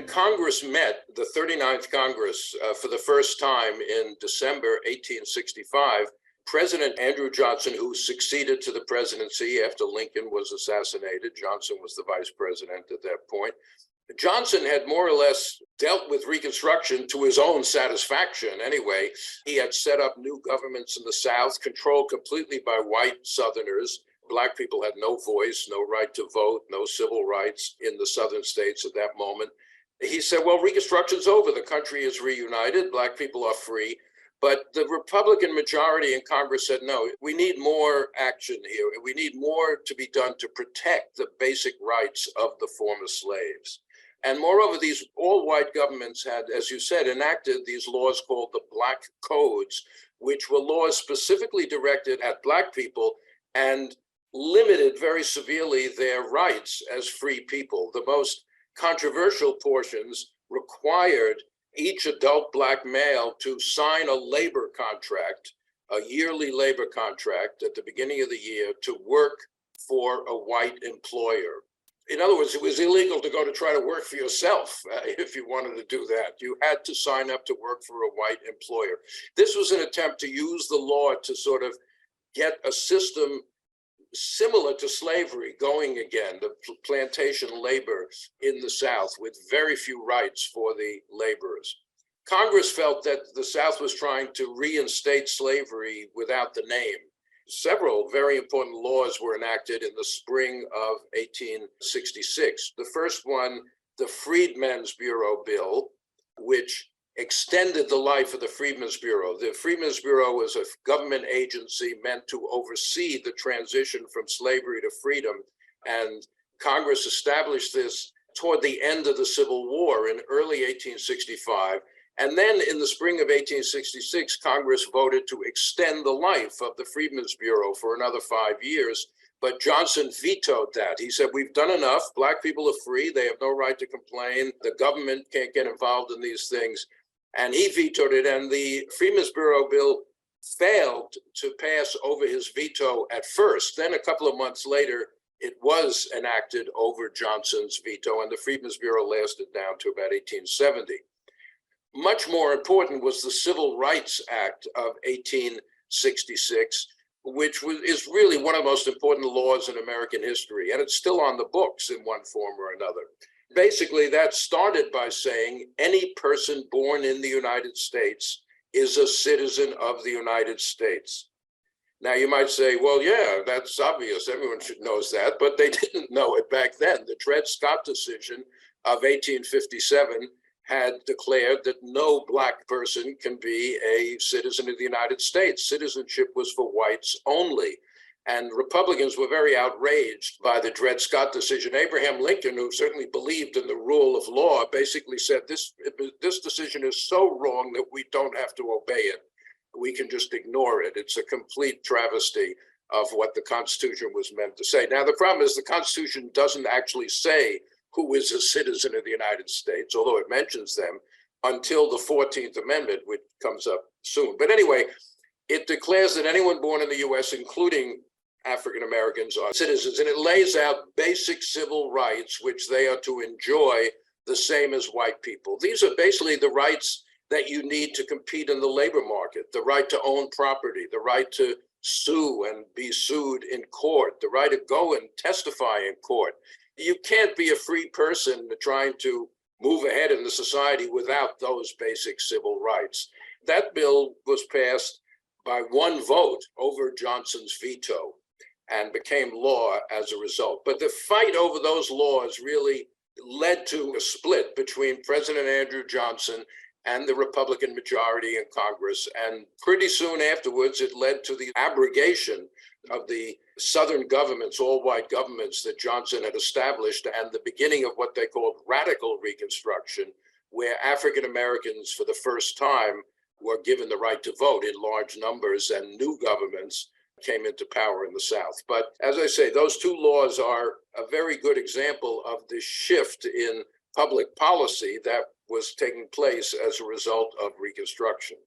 when Congress met, the 39th Congress, for the first time in December 1865, President Andrew Johnson, who succeeded to the presidency after Lincoln was assassinated, Johnson was the vice president at that point. Johnson had more or less dealt with Reconstruction to his own satisfaction anyway. He had set up new governments in the South, controlled completely by white Southerners. Black people had no voice, no right to vote, no civil rights in the Southern states at that moment. He said, well, Reconstruction's over. The country is reunited. Black people are free. But the Republican majority in Congress said, no, we need more action here. We need more to be done to protect the basic rights of the former slaves. And moreover, these all-white governments had, as you said, enacted these laws called the Black Codes, which were laws specifically directed at Black people and limited very severely their rights as free people. The most controversial portions required each adult Black male to sign a labor contract, a yearly labor contract at the beginning of the year to work for a white employer. In other words, it was illegal to go to try to work for yourself if you wanted to do that. You had to sign up to work for a white employer. This was an attempt to use the law to sort of get a system similar to slavery going again, the plantation labor in the South with very few rights for the laborers. Congress felt that the South was trying to reinstate slavery without the name. Several very important laws were enacted in the spring of 1866. The first one, the Freedmen's Bureau Bill, which extended the life of the Freedmen's Bureau. The Freedmen's Bureau was a government agency meant to oversee the transition from slavery to freedom. And Congress established this toward the end of the Civil War in early 1865. And then in the spring of 1866, Congress voted to extend the life of the Freedmen's Bureau for another 5 years. But Johnson vetoed that. He said, we've done enough. Black people are free. They have no right to complain. The government can't get involved in these things. And he vetoed it. And the Freedmen's Bureau bill failed to pass over his veto at first. Then a couple of months later, it was enacted over Johnson's veto, and the Freedmen's Bureau lasted down to about 1870. Much more important was the Civil Rights Act of 1866, which is really one of the most important laws in American history, and it's still on the books in one form or another. Basically, that started by saying any person born in the United States is a citizen of the United States. Now, you might say, well, yeah, that's obvious. Everyone knows that, but they didn't know it back then. The Dred Scott decision of 1857 had declared that no Black person can be a citizen of the United States. Citizenship was for whites only. And Republicans were very outraged by the Dred Scott decision. Abraham Lincoln, who certainly believed in the rule of law, basically said this decision is so wrong that we don't have to obey it. We can just ignore it. It's a complete travesty of what the Constitution was meant to say. Now, the problem is the Constitution doesn't actually say who is a citizen of the United States, although it mentions them, until the 14th Amendment, which comes up soon. But anyway, it declares that anyone born in the US, including African Americans, are citizens, and it lays out basic civil rights, which they are to enjoy the same as white people. These are basically the rights that you need to compete in the labor market: the right to own property, the right to sue and be sued in court, the right to go and testify in court. You can't be a free person trying to move ahead in the society without those basic civil rights. That bill was passed by one vote over Johnson's veto and became law as a result. But the fight over those laws really led to a split between President Andrew Johnson and the Republican majority in Congress. And pretty soon afterwards, it led to the abrogation of the Southern governments, all white governments that Johnson had established, and the beginning of what they called radical Reconstruction, where African Americans for the first time were given the right to vote in large numbers, and new governments came into power in the South. But as I say, those two laws are a very good example of the shift in public policy that was taking place as a result of Reconstruction.